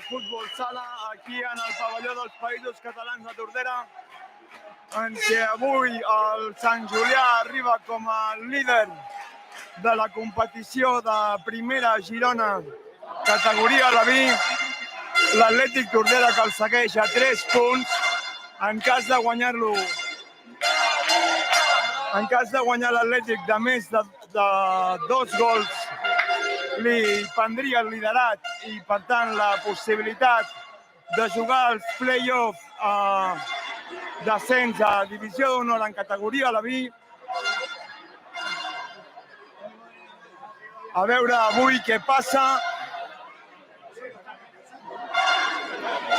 futbol sala aquí en el pavelló dels Països Catalans de Tordera, en què avui el Sant Julià arriba com a líder de la competició de primera Girona, categoria Leví. L'Atlètic Tordera que el segueix a 3 punts. En cas de guanyar-lo, en cas de guanyar l'Atlètic de més de 2 gols, li prendria el liderat i, per tant, la possibilitat de jugar als play-offs d'ascens a Divisió d'Honor en categoria Leví. A veure avui què passa.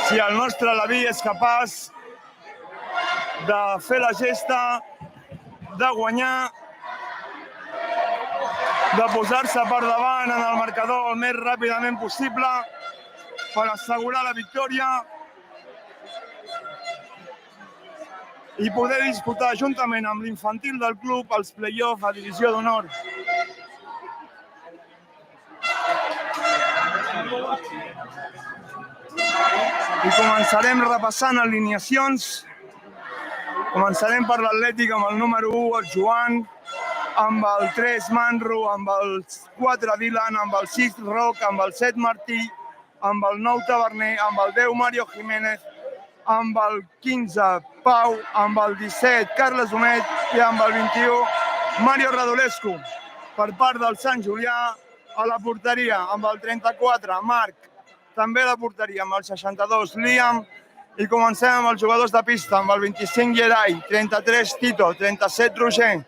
Si el nostre Leví és capaç de fer la gesta, de guanyar, de posar-se per davant en el marcador el més ràpidament possible per assegurar la victòria i poder disputar juntament amb l'infantil del club els play-offs a Divisió d'Honor. I començarem repassant alineacions. Començarem per l'Atlètic amb el número 1, el Joan, amb el 3, Manro, amb el 4, Dylan, amb el 6, Roc, amb el 7, Martí, amb el 9, Taverner, amb el 10, Mario Jiménez, amb el 15, Pau, amb el 17, Carles Humet i amb el 21, Mario Radulescu. Per part del Sant Julià, a la porteria, amb el 34, Marc, també a la porteria, amb el 62, Liam, i comencem amb els jugadors de pista, amb el 25, Gerai, 33, Tito, 37, Roger,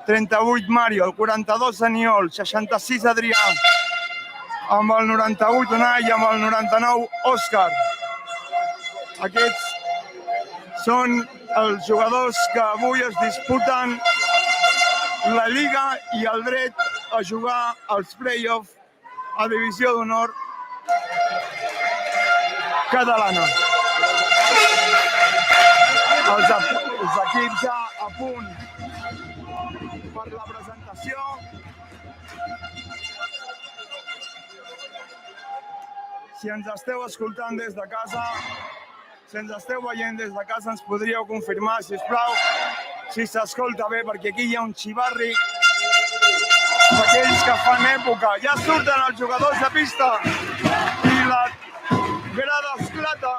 38, Mario, el 42, Aniol, 66, Adrià, amb el 98, Unai i amb el 99, Òscar. Aquests són els jugadors que avui es disputen la Lliga i el dret a jugar als play-offs a Divisió d'Honor catalana. Els equips ja a punt per la presentació. Si ens esteu escoltant des de casa, si ens esteu veient des de casa, ens podríeu confirmar, sisplau, si s'escolta bé, perquè aquí hi ha un xivarri d'aquells que fan època. Ja surten els jugadors de pista i la grada esclata.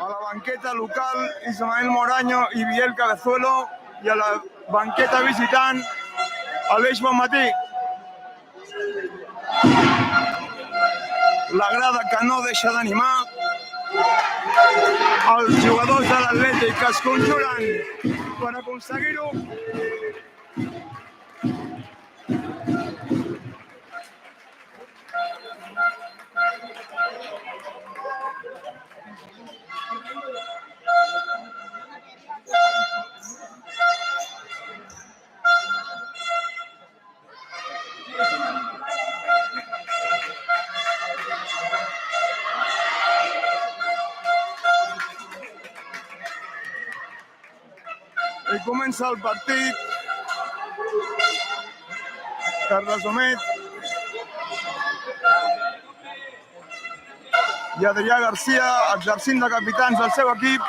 A la banqueta local, Ismael Moraño i Biel Cabezuelo, i a la banqueta visitant, Aleix Bonmatí. La grada que no deixa d'animar, els jugadors de l'Atlètic que es conjuren per aconseguir-ho. I comença el partit. Carles Humet i Adrià Garcia exercint de capitans del seu equip.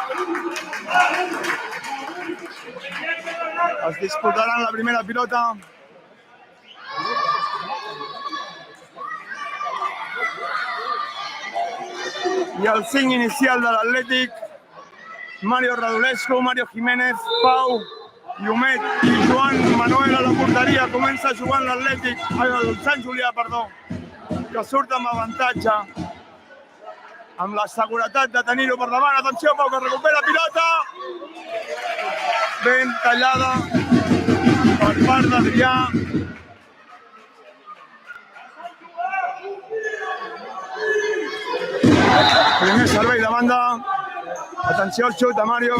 Es disputaran la primera pilota. I el 5 inicial de l'Atlètic, Mario Radulescu, Mario Jiménez, Pau, Llumet i Joan Manuel a la porteria. Comença jugant l'Atlètic, el Sant Julià, perdó, que surt amb avantatge, amb la seguretat de tenir-ho per davant. Atenció, Pau, que recupera pilota. Ben tallada per part d'Adrià. Primer servei de banda. Atenció al xut de Mario.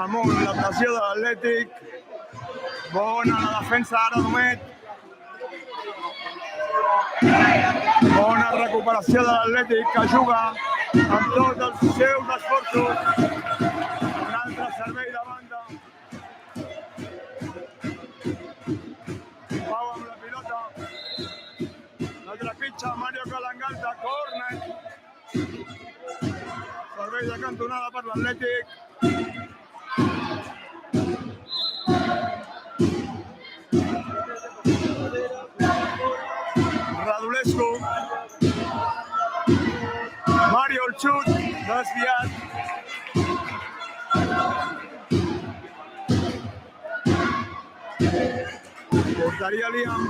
Amunt la pressió de l'Atlètic. Bona la defensa ara d'Homet. Bona recuperació de l'Atlètic, que juga amb tots els seus esforços. Un altre servei de banda. Pau amb la pilota. L'altre pitxa, Mario que l'engalta, córner. Servei de cantonada per l'Atlètic. Radulescu. Mario el xut, desviat. Portaria Liam.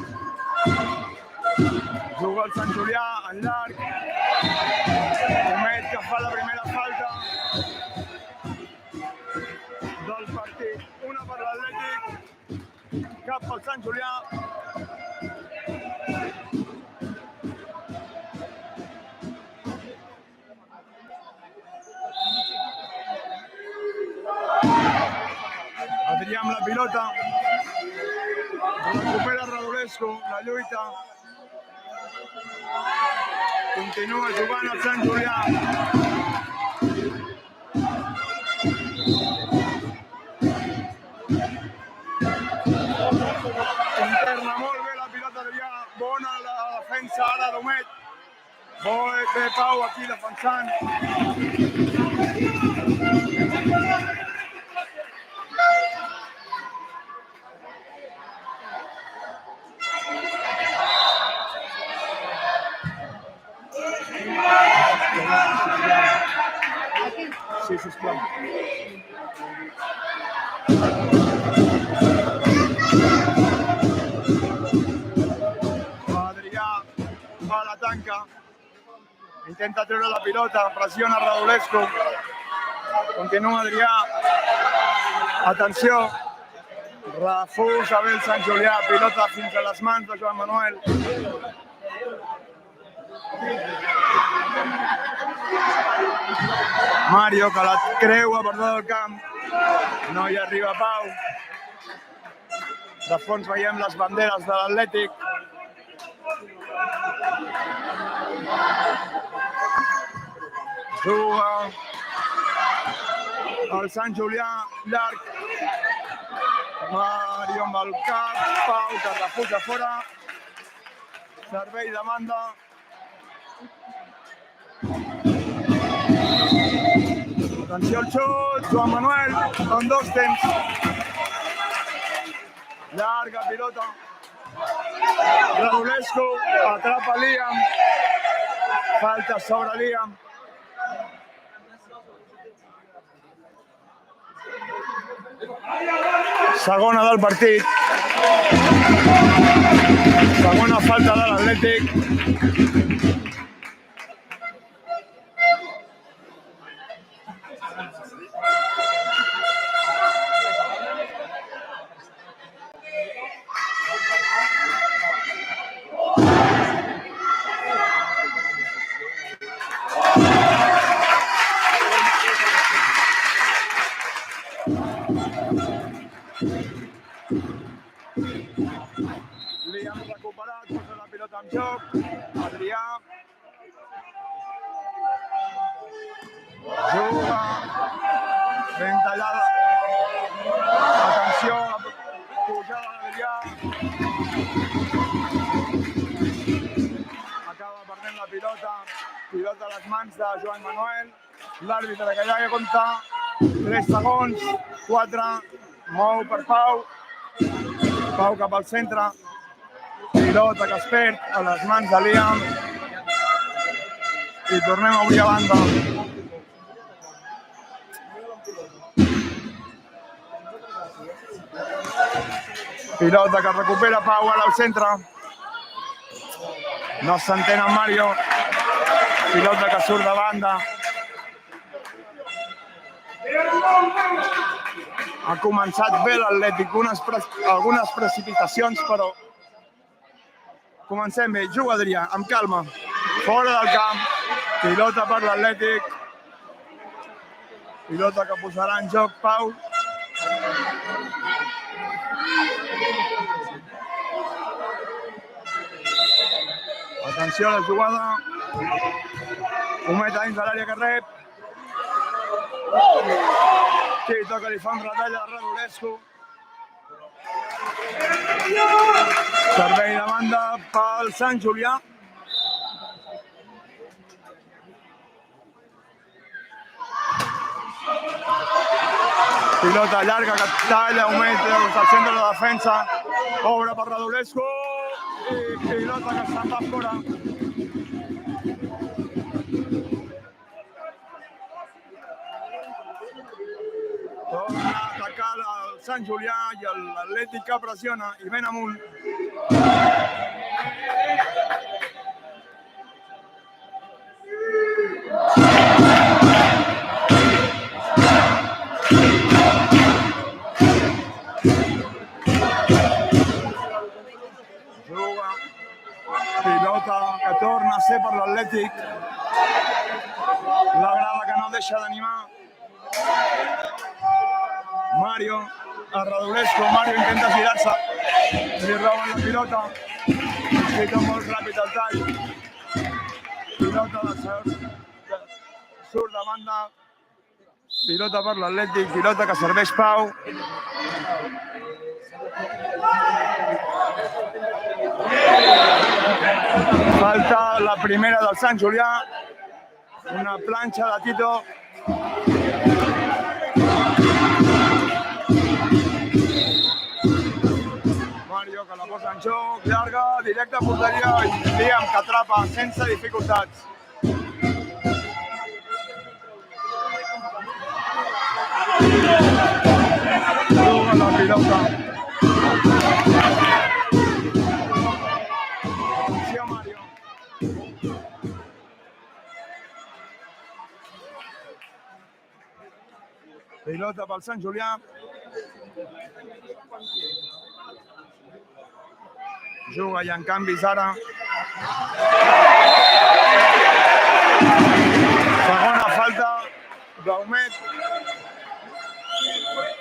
Juga el Sant Julià en llarg. Homet que fa la primera falta del partit. Una per l'Atlètic, cap pel Sant Julià. Adrià amb la pilota. Recupera Radulescu, la lluita. Continua jugant el Sant Julià. Interna molt bé la pilota d'Adrià. Bona la defensa ara d'Homet. Molt bé Pau aquí defensant. Sí, sisplau. Adrià va a la tanca. Intenta treure la pilota, pressiona Radulescu. Continua Adrià. Atenció. Refusa bé el Sant Julià. Pilota fins a les mans de Joan Manuel. Mario que la creua per tot el camp. No hi arriba Pau. De fons veiem les banderes de l'Atlètic. Juga el Sant Julià llarg. Mario amb el cap. Pau que refusa fora. Servei de banda. Atenció al xut, Joan Manuel, en dos temps. Llarga pilota. Radulescu, atrapa Liam. Falta sobre Liam. Segona del partit. Segona falta de l'Atlètic. Liam recuperat, posa la pilota en joc. Adrià. Juga. Ben tallada. Atenció, pujada d'Adrià. Acaba perdent la pilota. Pilota a les mans de Joan Manuel. L'àrbitre que ja hi compta. 3 segons. 4. Mou per Pau. Pau cap al centre. Pilota que es perd a les mans de Liam. I tornem a obrir a banda. Pilota que recupera Pau al centre. No s'entén amb Mario. Pilota que surt de banda. Ha començat bé l'Atlètic, algunes precipitacions, però comencem bé. Juga Adrià, amb calma. Fora del camp. Pilota per l'Atlètic. Pilota que posarà en joc Pau. Atenció a la jugada. Cometa dins de l'àrea que rep. Quito que li fa un retall a Radulescu. Servei de banda pel Sant Julià. Pilota llarga que talla un metre al centre de la defensa. Obre per Radulescu. I pilota que se'n va fora. Torna a atacar el Sant Julià i l'Atlètic que pressiona i ven amunt. Juga. Pilota que torna a ser per l'Atlètic. La grada que no deixa d'animar. Mario a Radulescu. Mario intenta girar-se. Li roben la pilota. Fica molt ràpid el tall. Pilota de surt de banda. Pilota per l'Atlètic. Pilota que serveix Pau. Falta la primera del Sant Julià. Una planxa de Tito. Mario que la posa en joc, llarga, directa a porteria i Liam que atrapa sense dificultats. Juga la pilota. Atenció Mario. Pilota pel Sant Julià. Juga i en canvis ara. Segona falta d'Aumet.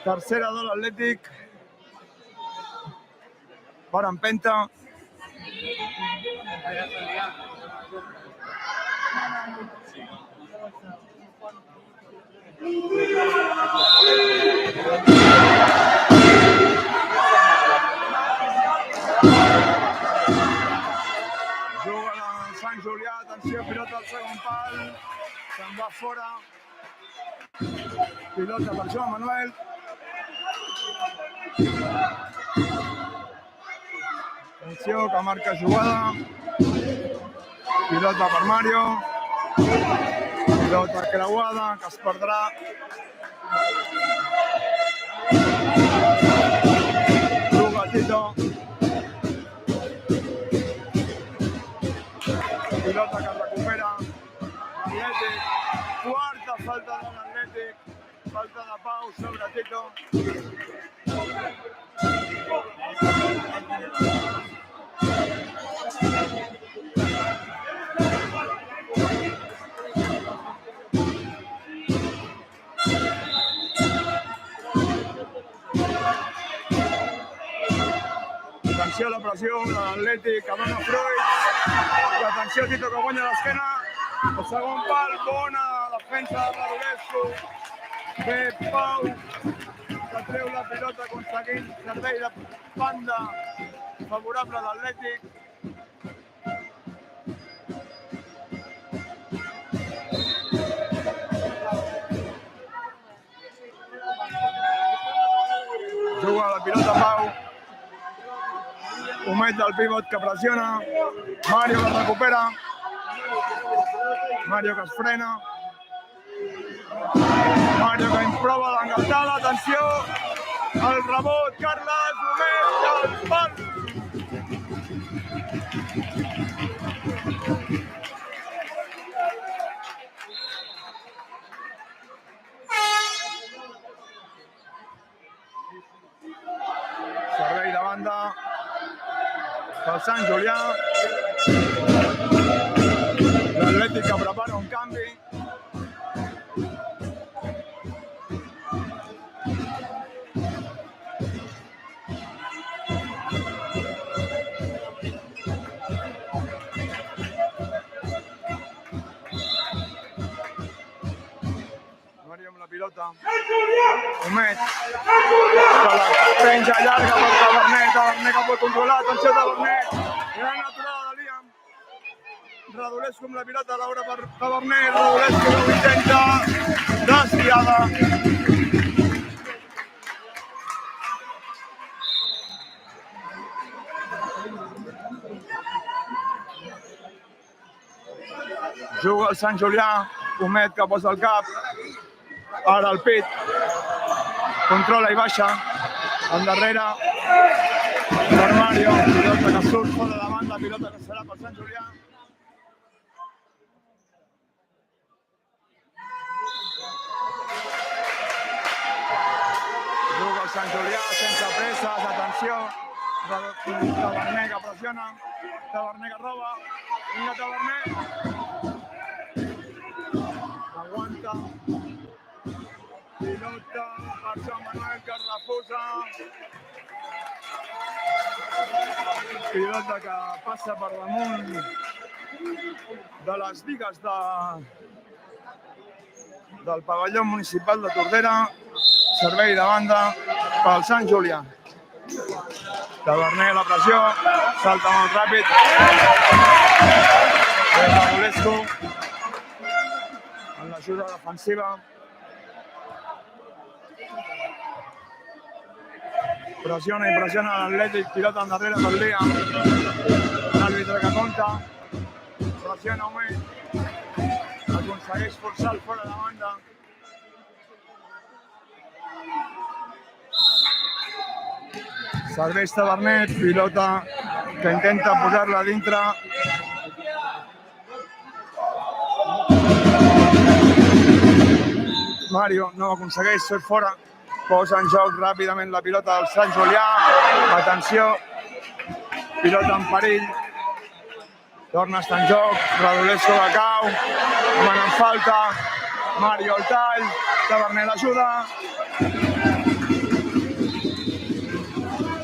Tercera de l'Atlètic. Per empenta. Juga el Sant Julià, atenció, pilota al segon pal, se'n va fora. Pilota per Joan Manuel. Atenció, que marca jugada. Pilota per Mario. Pilota creuada, que es perdrà. Juga Tito. Pilota que recupera l'Atlètic. Quarta falta de l'Atlètic. Falta de Pau sobre Tito. Atenció a la pressió de l'Atlètic, que dona fruits. I atenció a Tito, que guanya l'esquena. El segon pal, bona defensa de Radulescu. Bé, Pau, que treu la pilota aconseguint servei de banda favorable a l'Atlètic. Juga la pilota Pau. Humet del pivot que pressiona. Mario que recupera. Mario que es frena. Mario que prova l'engaltada. Atenció. El rebot. Carles Humet del pal. Servei de banda pel Sant Julià. L'Atlètic que prepara un canvi. Mario amb la pilota. Humet. Que la penja llarga per Taverner. Taverner que pot controlar. Atenció Taverner. Gran aturada de Liam. Radulescu amb la pilota, l'obre per Taverner. Radulescu ho intenta. Desviada. Juga el Sant Julià. Humet que posa el cap. Ara el pit. Controla i baixa. Endarrere. Per Mario. Pilota que surt fora de banda. Pilota que serà per Sant Julià. Juga el Sant Julià sense presses. Atenció. Taverner que pressiona. Taverner que roba. Vinga Taverner. Aguanta. Pilota per Joan Manuel que es refusa. Pilota que passa per damunt de les bigues del pavelló municipal de Tordera. Servei de banda pel Sant Julià. Taverner la pressió, salta molt ràpid. Radulescu en l'ajuda defensiva. Pressiona i pressiona l'Atlètic, pilota endarrere per Liam. L'àrbitre que compta. Pressiona Humet. Aconsegueix forçar el fora de banda. Serveix Taverner, pilota que intenta posar-la dintre. Mario no aconsegueix ser fora. Posa en joc ràpidament la pilota del Sant Julià. Atenció. Pilota en perill. Torna a estar en joc. Radulescu que cau. Demanen falta. Mario el tall. Taverner l'ajuda.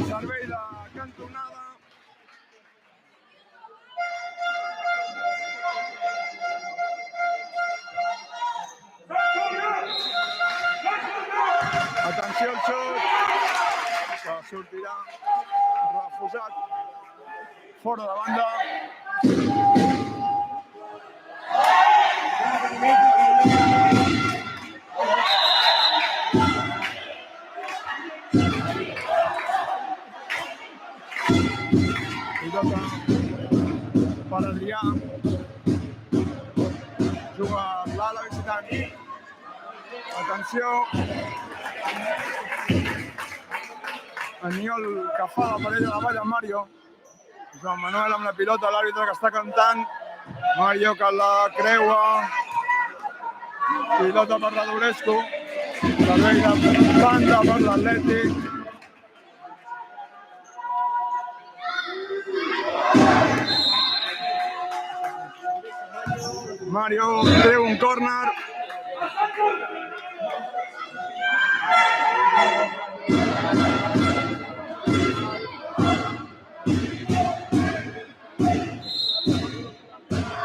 Servei de cantonada. Atenció al xut, que sortirà refusat, fora de banda. Pilota per Adrià. Juga l'ala visitant. Atenció. Aniol que fa la parella de ball amb Mario. Joan Manuel amb la pilota, l'àrbitre que està cantant. Mario que la creua. Pilota per Radulescu. Servei de banda per l'Atlètic. Mario treu un córner.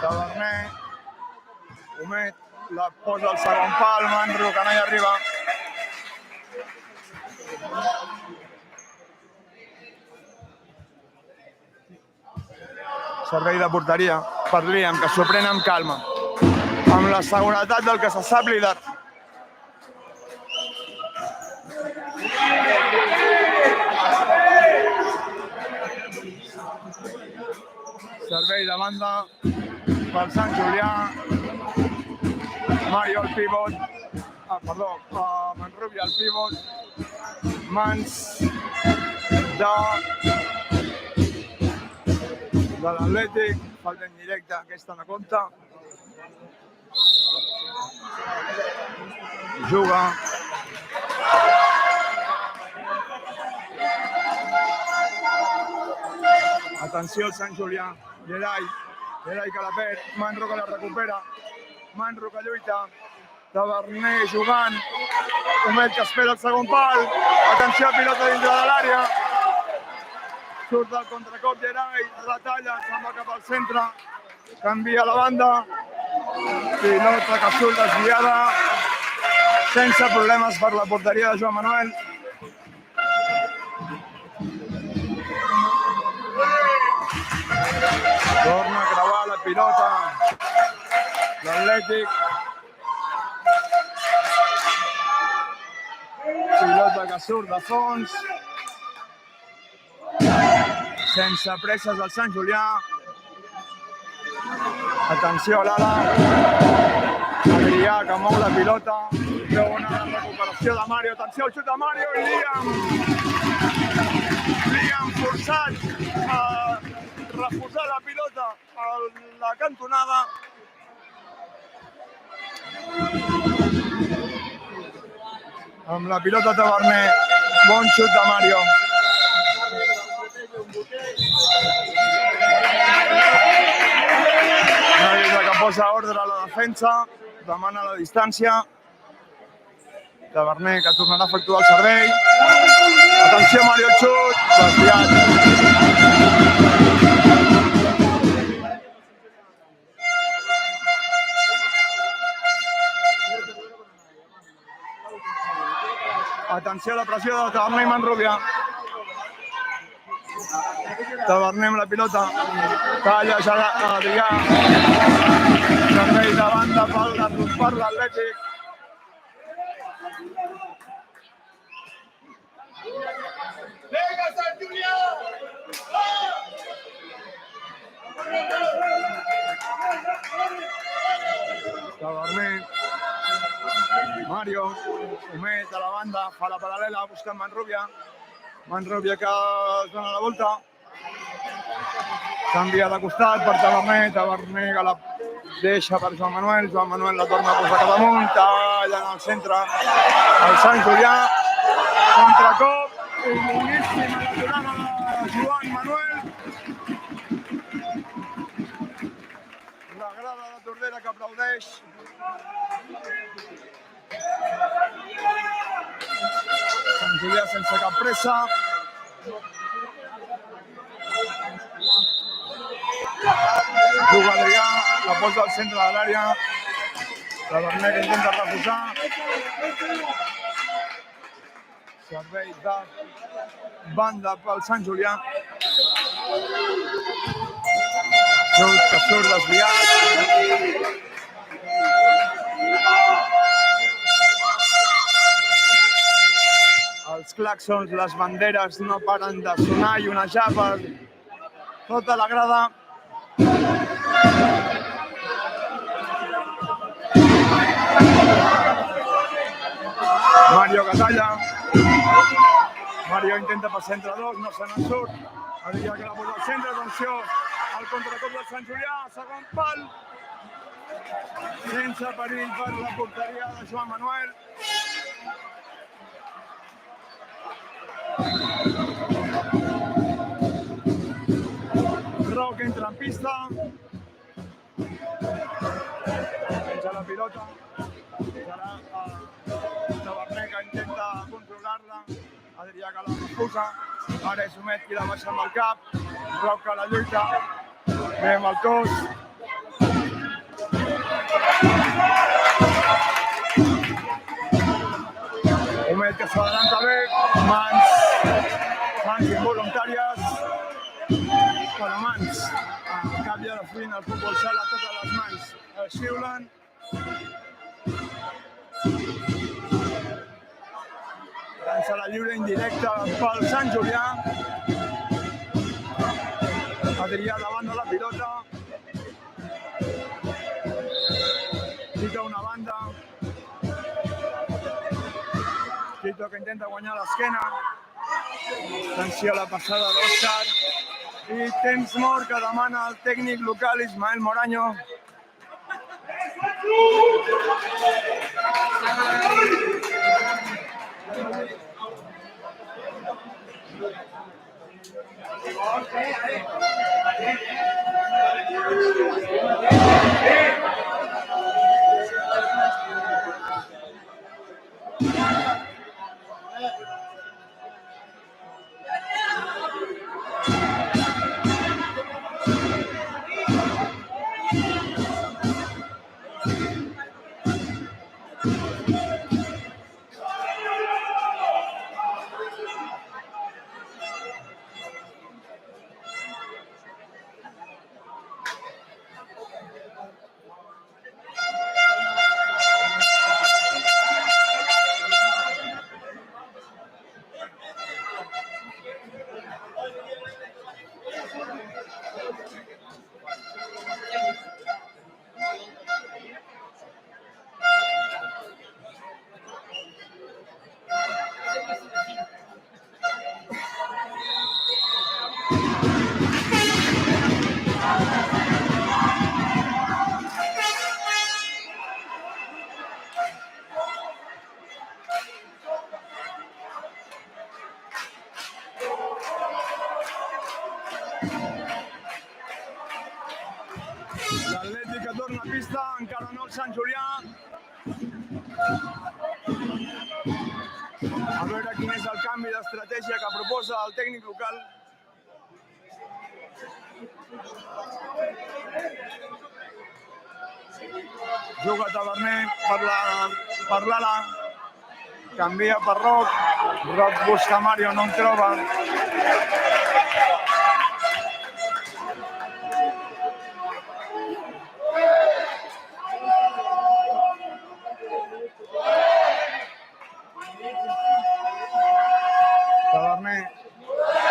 Taverner. Humet la posa al segon pal. Manro que no hi arriba. Servei de porteria per Liam, que s'ho pren amb calma. Amb la seguretat del que se sap líder. de banda pel Sant Julià. Mario el pivot. Manrubia el pivot. Mans de l'Atlètic. Falta en directe, aquesta no compta. Juga. Atenció al Sant Julià. Gerai que la perd. Manro que la recupera. Manro que lluita. Taverner jugant. Humet que espera el segon pal. Atenció, pilota dintre de l'àrea. Surt del contracop Gerai. Retalla, se'n va cap al centre. Canvia la banda. Pilota que surt desviada. Sense problemes per la porteria de Joan Manuel. Torna a creuar la pilota l'Atlètic. Pilota que surt de fons. Sense presses del Sant Julià. Atenció a l'ala. Adrià que mou la pilota. Bona recuperació de Mario. Atenció al xut de Mario i Liam forçat a refusar la pilota a la cantonada. Amb la pilota Taverner. Bon xut de Mario. L'àrbitre que posa ordre a la defensa. Demana la distància. Taverner que tornarà a efectuar el servei. Atenció, Mario, el xut. Desviat. Atenció a la pressió de Taverner i Manrubia. Taverner amb la pilota. Talla Adrià. Servei de banda per l'Atlètic. ¡Venga, Sant Julià! Taverner. Mario. Humet a la banda. Fa la paral·lela buscant Manrubia. Manrubia que es dona la volta. Canvia de costat per Taverner. Taverner que la deixa per Joan Manuel. Joan Manuel la torna a posar cap amunt. Talla en el centre. El Sant Julià. Contracop. I boníssima l'aturada de Joan Manuel. La grada de Tordera que aplaudeix. Sant Julià sense cap pressa. Juga Adrià, la posa al centre de l'àrea. Taverner que intenta refusar. Servei de banda pel Sant Julià. Que surt desviat. Els claxons, les banderes no paren de sonar i onejar per tota la grada. Mario que talla. Mario intenta passar entre dos, no se n'en surt. Adrià que la posa al centre, atenció al contracop del Sant Julià, segon pal. Sense perill per la porteria de Joan Manuel. Roc entra en pista. Penja la pilota. Serà Taverner que intenta controlar-la. Adrià que la refusa. Ara és Humet qui la baixa amb el cap. Roc que la lluita. Ve amb el cos. Humet que s'adelanta bé. Mans involuntàries. Bueno, mans. Al cap i a la fin el futbol sala totes les mans el xiulen. Llança la lliure indirecta pel Sant Julià. Adrià davant de la pilota. Tito que intenta guanyar l'esquena. Atenció a la passada d'Òscar. I temps mort que demana el tècnic local Ismael Moraño. L'Atlètic que torna a pista, encara no el Sant Julià. A veure quin és el canvi d'estratègia que proposa el tècnic local. Juga Taverner per l'ala. Canvia per Roc. Roc busca Mario, no en troba. Taverner,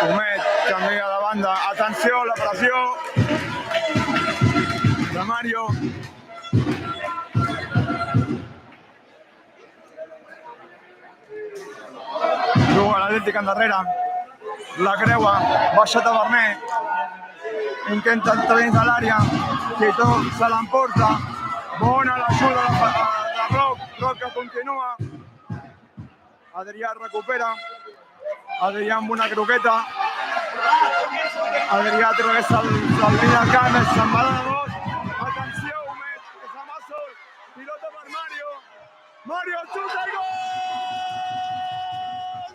Humet, canvia de banda. Atenció, la pressió de Mario. Juga l'Atlètic endarrere. La creua, baixa Taverner. Intenta entrar dins de l'àrea. Tito se l'emporta. Bona l'ajuda de Roc. Roc que continua. Adrià recupera. Adrià amb una croqueta. Adrià travessa el línia del camp, se'n va de dos. Atenció, Humet, que se va sol. Pilota per Mario. Mario xuta i gol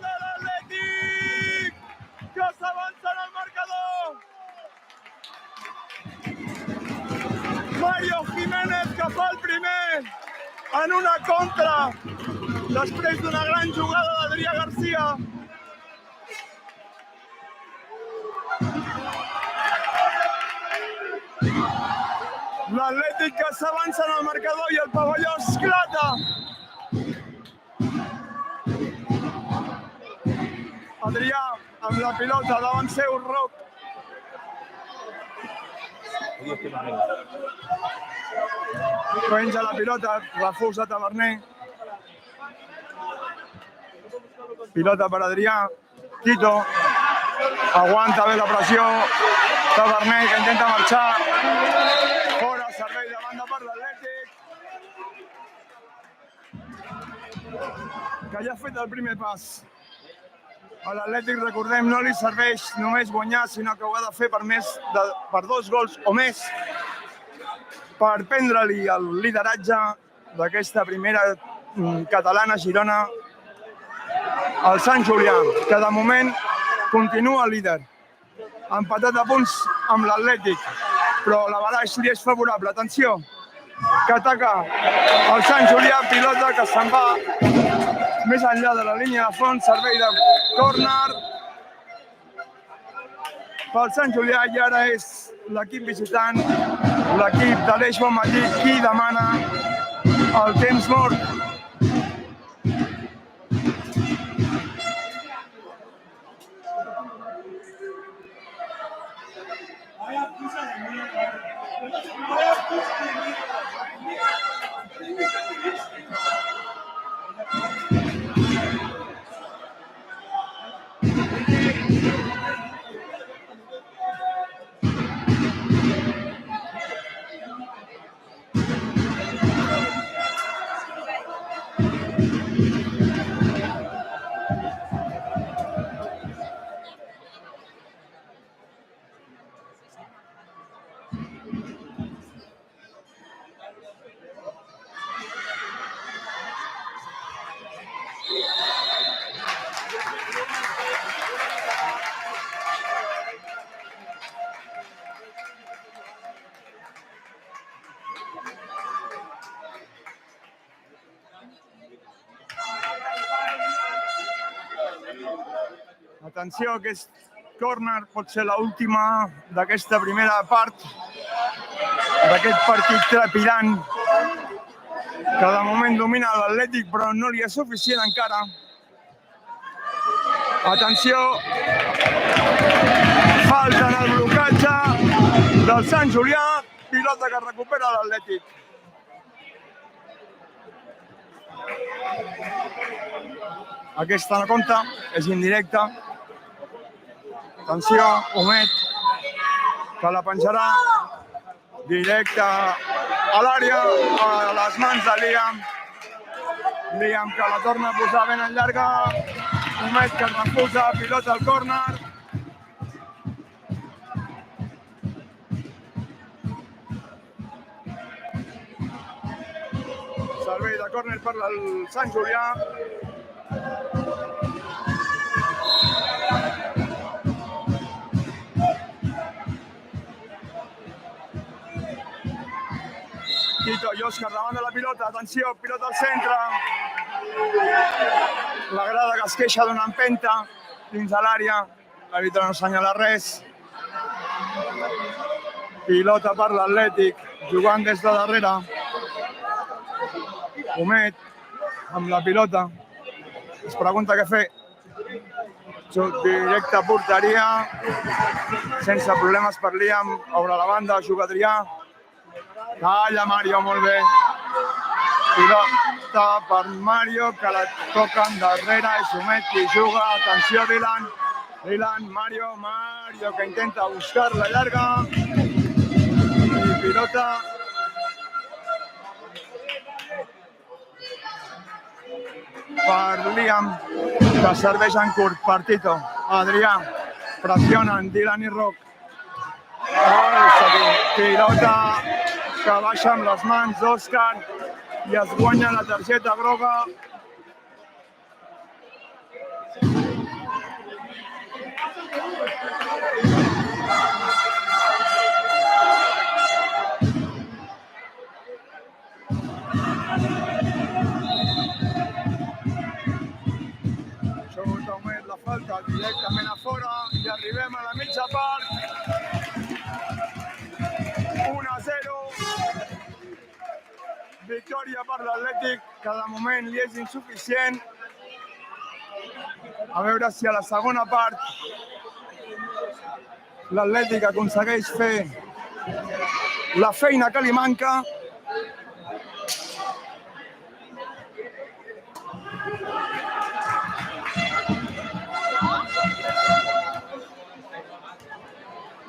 de l'Atlètic, que s'avança en el marcador. Mario Jiménez que fa el primer en una contra després d'una gran jugada d'Adrià Garcia. L'Atlètic que s'avança en el marcador i el pavelló esclata. Adrià amb la pilota davant seu, Roc. Penja la pilota, refusa Taverner. Pilota per Adrià. Tito aguanta bé la pressió. Taverner que intenta marxar. Fora, servei de banda per l'Atlètic, que ja ha fet el primer pas. A l'Atlètic, recordem, no li serveix només guanyar, sinó que ho ha de fer per 2 gols o més per prendre-li el lideratge d'aquesta primera catalana Girona al Sant Julià, que de moment continua líder, empatat a punts amb l'Atlètic, però la balaix li és favorable. Atenció, que ataca el Sant Julià, pilota que se'n va més enllà de la línia de fons, servei de córner pel Sant Julià, i ara és l'equip visitant, l'equip d'Aleix Bonmatí, qui demana el temps mort. Atenció, aquest córner pot ser l'última d'aquesta primera part, d'aquest partit trepidant, que de moment domina l'Atlètic, però no li és suficient encara. Atenció, falta en el blocatge del Sant Julià, pilota que recupera l'Atlètic. Aquesta no compta, és indirecta. Atenció, Humet, que la penjarà directe a l'àrea, a les mans de Liam. Liam que la torna a posar ben en llarga. Humet que refusa, pilota al córner. Servei de córner per al Sant Julià. Quito i Òscar davant de la pilota. Atenció, pilota al centre. La grada que es queixa d'una empenta dins de l'àrea. L'àrbitre no assenyala res. Pilota per l'Atlètic, jugant des de darrere. Humet amb la pilota. Es pregunta què fer. Xut directe a porteria. Sense problemes per Liam. Obre la banda, juga Adrià. Talla Mario, molt bé. Pilota per Mario, que la toquen darrere. És Humet qui juga. Atenció, Dylan. Dylan, Mario que intenta buscar la llarga. I pilota per Liam, que serveix en curt per Tito. Adrià, pressionen Dylan i Roc. Pilota que baixa amb les mans d'Òscar i es guanya la targeta groga. La falta directament a fora i arribem a la mitja part. 1-0. Victòria per l'Atlètic, que de moment li és insuficient. A veure si a la segona part l'Atlètic aconsegueix fer la feina que li manca.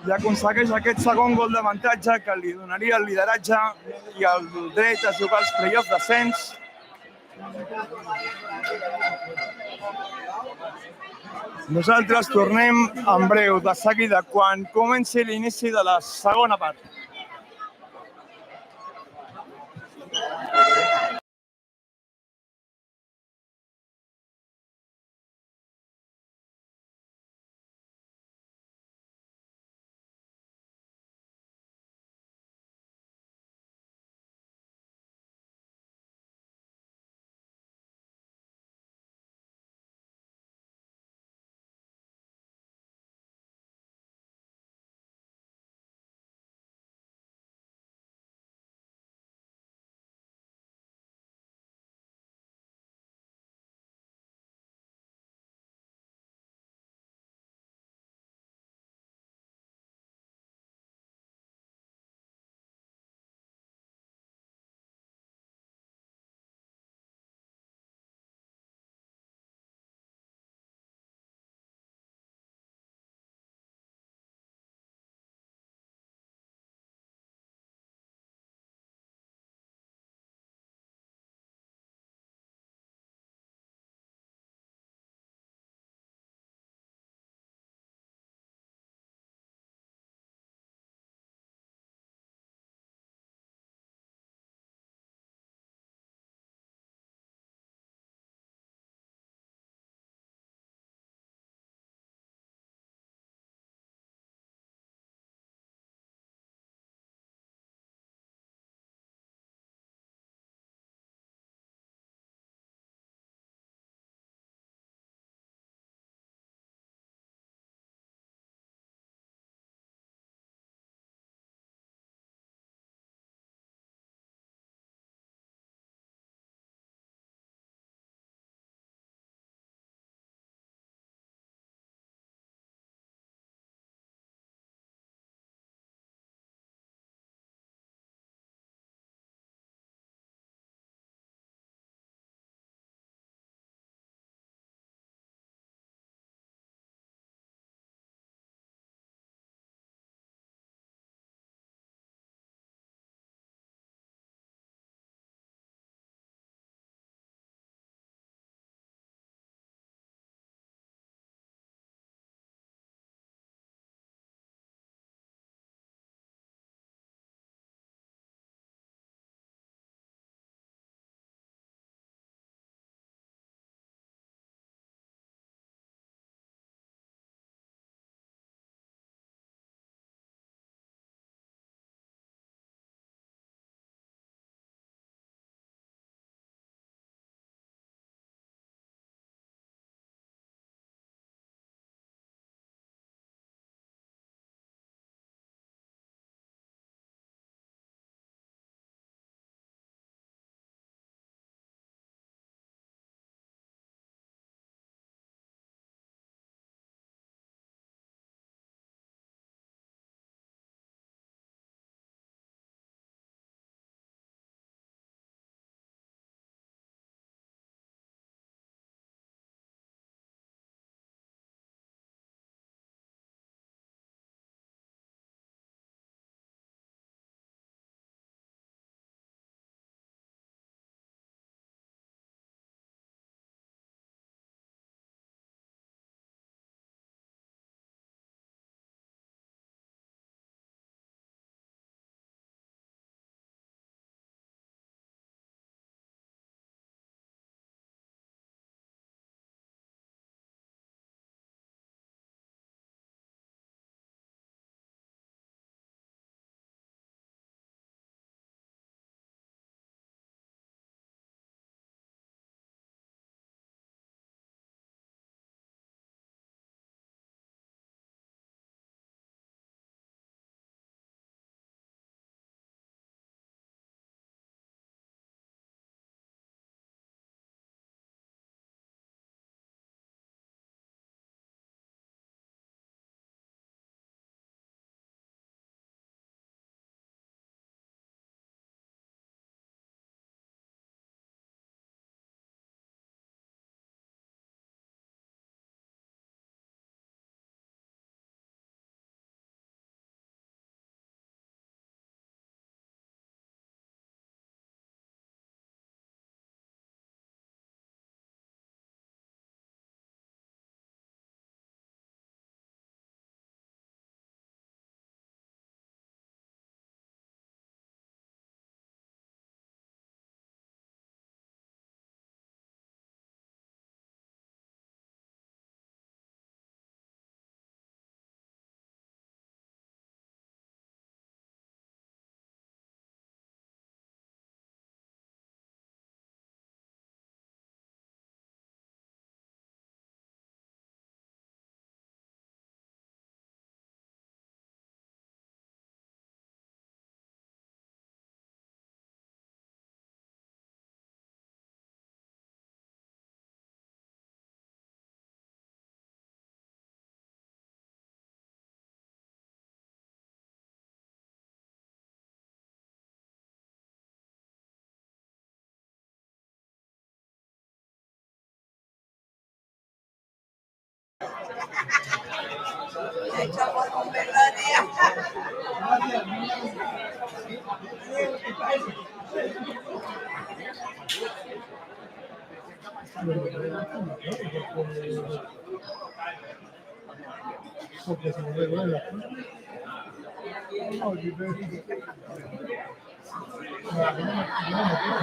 I aconsegueix aquest segon gol d'avantatge que li donaria el lideratge i el dret a jugar als play-offs d'ascens. Nosaltres tornem en breu, de seguida, quan comenci l'inici de la segona part.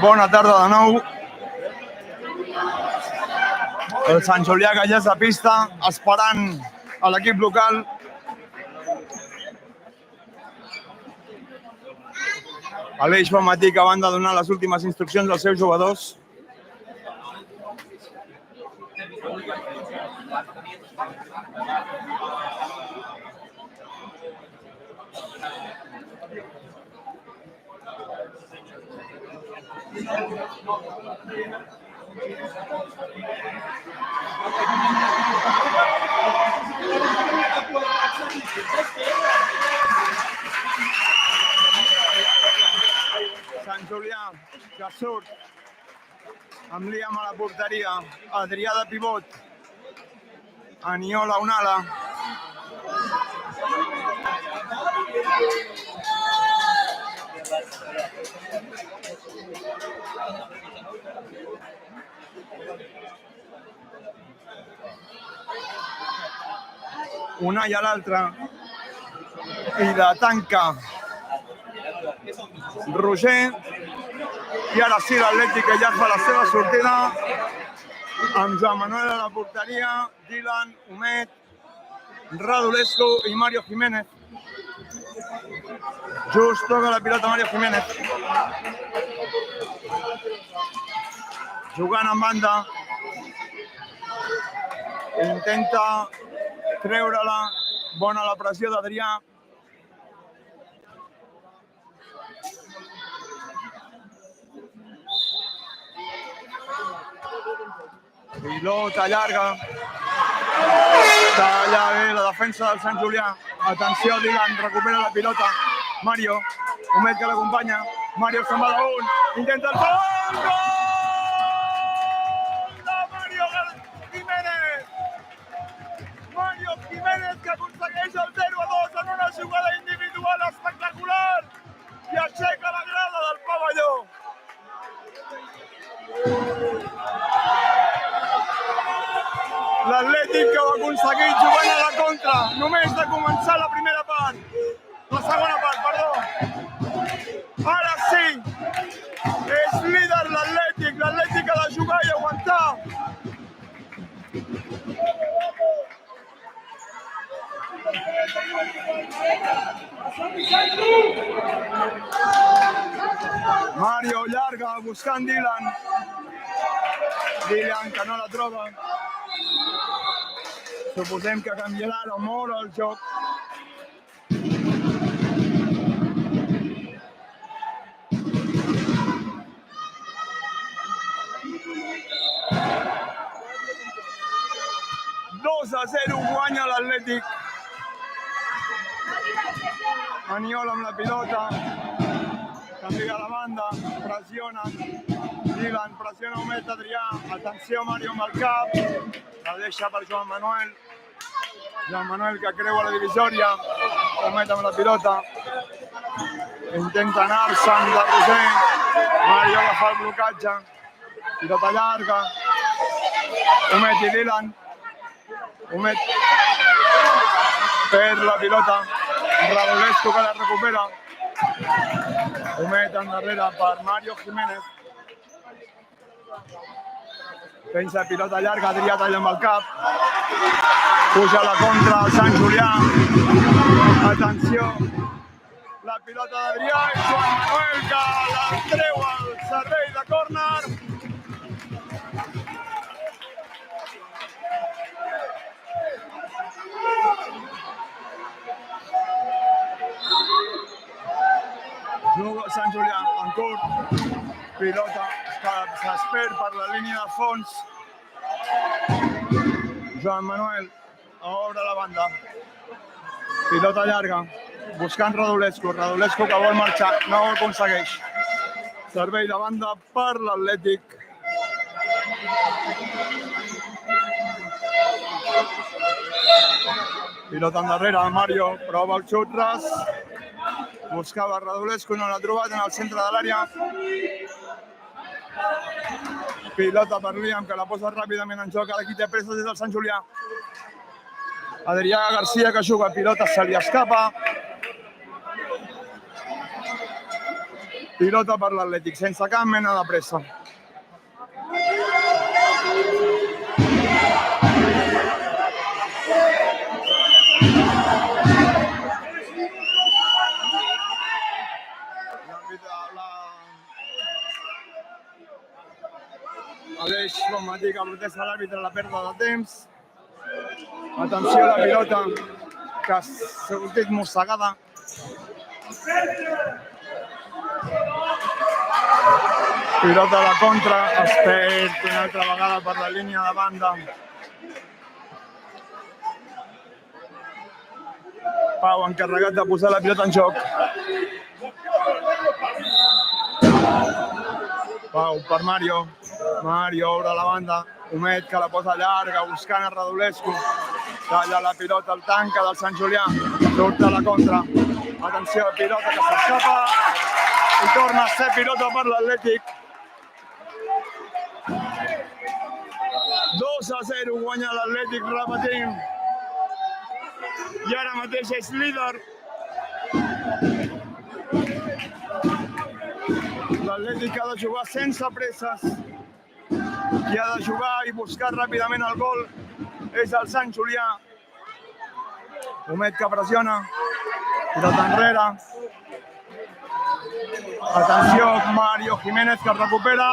Bona tarda de nou. El Sant Julià que ja és a pista, esperant a l'equip local. Aleix Bonmatí, que van de donar les últimes instruccions als seus jugadors. Sant Julià, que surt amb Liam a la porteria, Adrià de pivot, Aniol a un ala. Unai a l'altre i de tanca Roger. I ara sí, l'Atlètic que ja fa la seva sortida amb Joan Manuel a la porteria, Dylan, Humet, Radulescu i Mario Jiménez. Just toca la pilota Mario Jiménez. Jugant en banda. Intenta treure-la. Bona la pressió d'Adrià. Pilota llarga. Talla bé la defensa del Sant Julià. Atenció, Dylan, recupera la pilota. Mario, Humet que l'acompanya. Mario se'n va d'un. Intenta el gol! Gol de Mario Jiménez! Mario Jiménez que aconsegueix el 0-2 en una jugada individual espectacular i aixeca la grada del pavelló. L'Atlètic que ho ha aconseguit jugant a la contra, només de començar la primera part. La segona part, perdó. Ara sí, és líder l'Atlètic. L'Atlètic ha de jugar i aguantar. Mario llarga, buscant Dylan. Dylan que no la troba. Suposem que canviarà molt el joc. Dos a 0 guanya l'Atlètic. Aniol amb la pilota. Canvia la banda. Pressiona. Dylan pressiona Humet, Adrià. Atenció, Mario amb el cap. La deixa per Joan Manuel. Joan Manuel que creua la divisòria. Humet amb la pilota. Intenta anar-se'n de Roser. Mario agafa el blocatge. Pilota llarga. Humet i Dylan. Humet per la pilota. Radulescu que la recupera. Humet endarrere per Mario Jiménez. Pensa pilota llarga, Adrià talla amb el cap. Puja a la contra el Sant Julià. Atenció. La pilota d'Adrià i Joan Manuel que la treu al servei de córner. Juga Sant Julià en curt. Pilota que s'espera per la línia de fons. Joan Manuel obre la banda. Pilota llarga. Buscant Radulescu. Radulescu que vol marxar. No ho aconsegueix. Servei de banda per l'Atlètic. Pilota endarrere, Mario prova el xut ras. Buscava Radulescu, no l'ha trobat en el centre de l'àrea. Pilota per Liam, que la posa ràpidament en joc. Ara qui té presses és el Sant Julià. Adrià Garcia, que juga, pilota se li escapa. Pilota per l'Atlètic, sense cap mena de pressa. Aleix, com va dir, que protesta l'àrbitre la pèrdua de temps. Atenció a la pilota, que ha sortit mossegada. Pilota a la contra, es perd una altra vegada per la línia de banda. Pau, encarregat de posar la pilota en joc. Pau per Mario. Mario obre la banda. Humet, que la posa llarga, buscant a Radulescu. Talla la pilota al tanca del Sant Julià. Surt a la contra. Atenció, pilota que s'escapa. I torna a ser pilota per l'Atlètic. 2-0 guanya l'Atlètic, repetim. I ara mateix és líder. L'Atlètic ha de jugar sense presses. Qui ha de jugar i buscar ràpidament el gol és el Sant Julià. Humet que pressiona. Pilota enrere. Atenció, Mario Jiménez que recupera.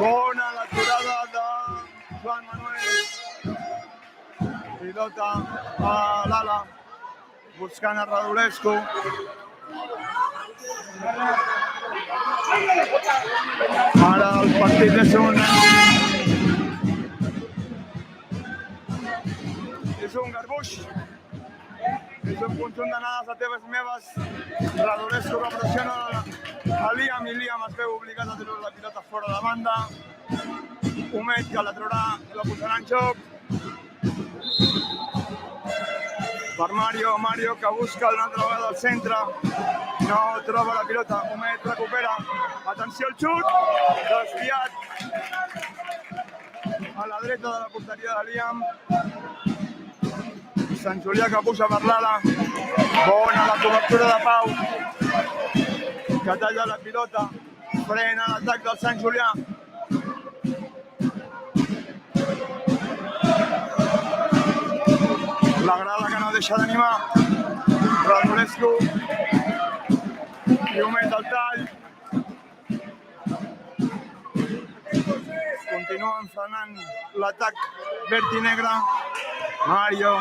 Bona l'aturada de Joan Manuel. Pilota a l'ala. Buscant a Radulescu. Ara el partit és un garbuix. És un conjunt d'anades a teves meves. Radulescu que pressiona a Liam i Liam es veu obligat a treure la pilota fora de banda. Humet que la traurà, la posarà en joc. Per Mario, Mario que busca una altra vegada al centre. No troba la pilota, Humet recupera. Atenció al xut, desviat a la dreta de la porteria de Liam. Sant Julià que puja per l'ala. Bona la cobertura de Pau, que talla la pilota. Frena l'atac del Sant Julià. La grada que no deixa d'animar. Radulescu. I Humet al tall. Continuen frenant l'atac verd i negre. Mario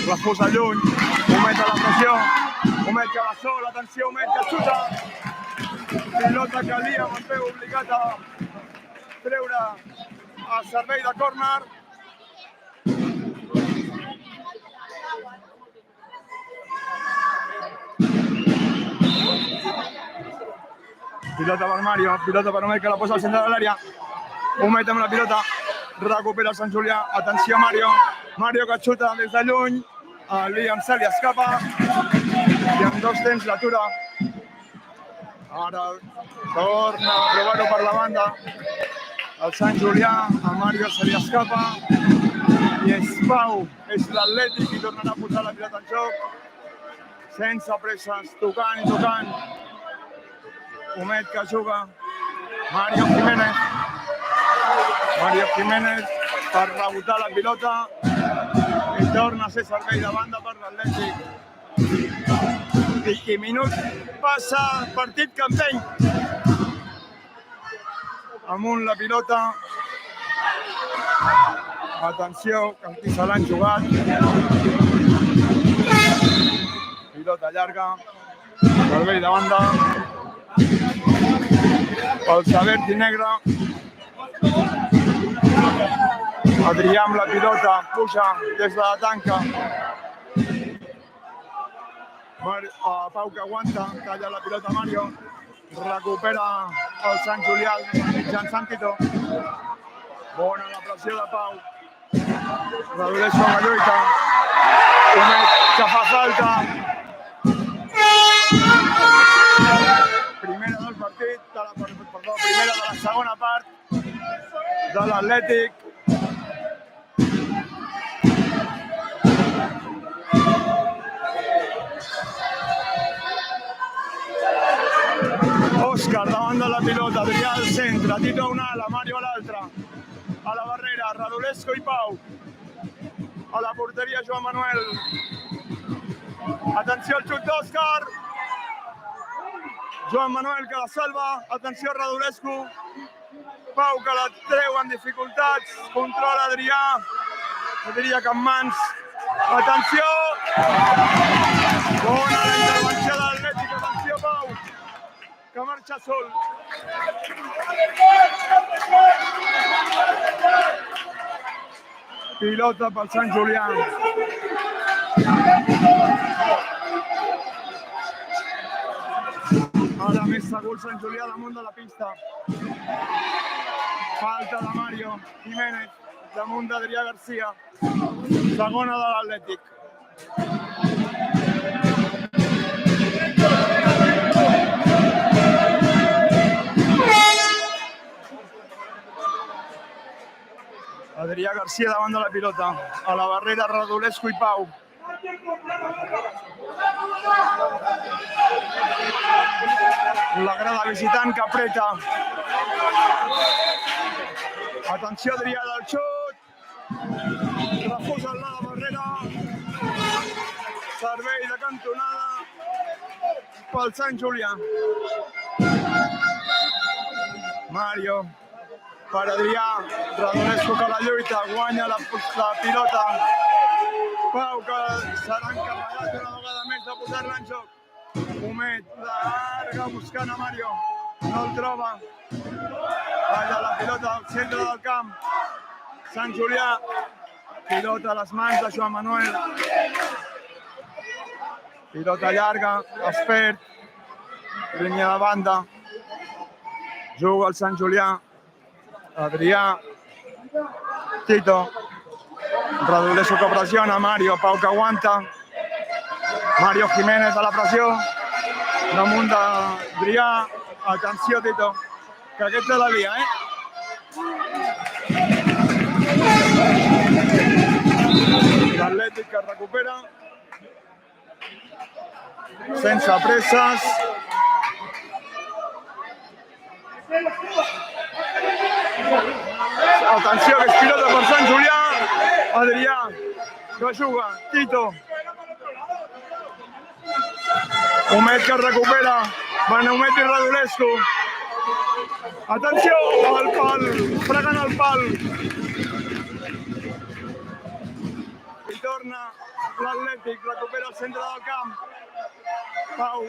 refusa lluny. Humet a la pressió. Humet que va sol. Atenció, Humet que xuta. Pilota que Liam es veu obligat a treure a servei de córner. Pilota per Mario, pilota per Humet que la posa al centre de l'àrea. Humet amb la pilota, recupera el Sant Julià. Atenció Mario, Mario que xuta des de lluny. Liam se li escapa i amb dos temps l'atura. Ara torna a provar-ho per la banda. El Sant Julià, a Mario se li escapa. I és Pau, és l'Atlètic i tornarà a posar la pilota en joc. Sense presses, tocant i tocant. Humet que juga. Mario Jiménez. Mario Jiménez per rebotar la pilota. I torna a ser servei de banda per l'Atlètic. I minut passa, partit que empeny. Amunt la pilota. Atenció, que aquí se l'han jugat. Pilota llarga. Servei de banda. El verd i negre. Adrià amb la pilota, puja des de la tanca. Pau que aguanta, talla la pilota Mario. Recupera el Sant Julià mitjançant Tito. Bona la pressió de Pau. Radulescu amb la lluita. Humet que fa falta. Primera del partit, primera de la segona part de l'Atlètic. Òscar davant de la pilota, Adrià al centre, Tito a una ala, Mario a l'altra. A la barrera, Radulescu i Pau. A la porteria, Joan Manuel. Atenció al xut d'Òscar. Joan Manuel que la salva. Atenció a Radulescu. Pau que la treu amb dificultats. Controla Adrià. Jo diria que amb mans. Atenció! Bona la intervenció de l'Atlètic. Atenció, Pau, que marxa sol. Pilota pel Sant Julià. Ara més segur el Sant Julià damunt de la pista. Falta de Mario Jiménez damunt d'Adrià Garcia. Segona de l'Atlètic. Adrià Garcia davant de la pilota. A la barrera, Radulescu i Pau. La grada visitant que apreta. Atenció, Adrià del xut. Refusa a la barrera. Servei de cantonada pel Sant Julià. Mario per Adrià. Radulescu que la lluita, guanya la pilota. Pau que serà encarregat una vegada més de posar-la en joc. Humet larga buscant a Mario. No el troba. Falla la pilota al centre del camp. Sant Julià. Pilota a les mans de Joan Manuel. Pilota llarga, es perd. Línia de banda. Juga el Sant Julià. Adrià. Tito. Radulescu que pressiona. Mario. Pau que aguanta. Mario Jiménez a la pressió. Damunt d'Adrià. Atenció, Tito, que aquest te la lia, L'Atlètic que es recupera. Sense presses. Atenció, que es pilota per Sant Julià. Adrià, que juga. Tito. Humet que es recupera. Van Humet i Radulescu. Atenció, al pal. Fregant el pal. I torna l'Atlètic. Recupera el centre del camp. Pau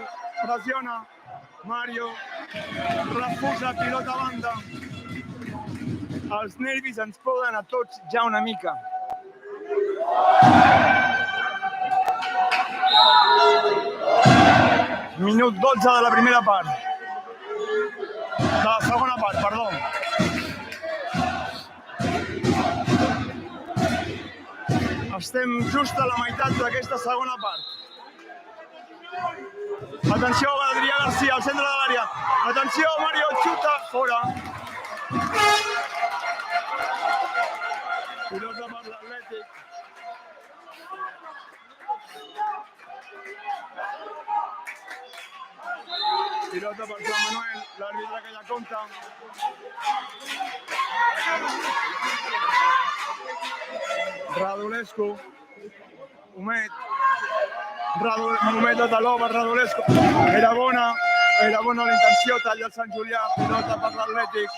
pressiona. Mario refusa, pilota a banda. Els nervis ens poden a tots ja una mica. Minut 12 de la primera part. De la segona part, perdó. Estem just a la meitat d'aquesta segona part. Atenció, Adrià Garcia, al centre de l'àrea. Atenció, Mario, xuta, fora. Pilota per l'Atlètic. Pilota per Joan Manuel, l'àrbitre que ja compta. Radulescu. Humet. Humet de taló per Radulescu. Era bona la intenció, talla el Sant Julià. Pilota per l'Atlètic.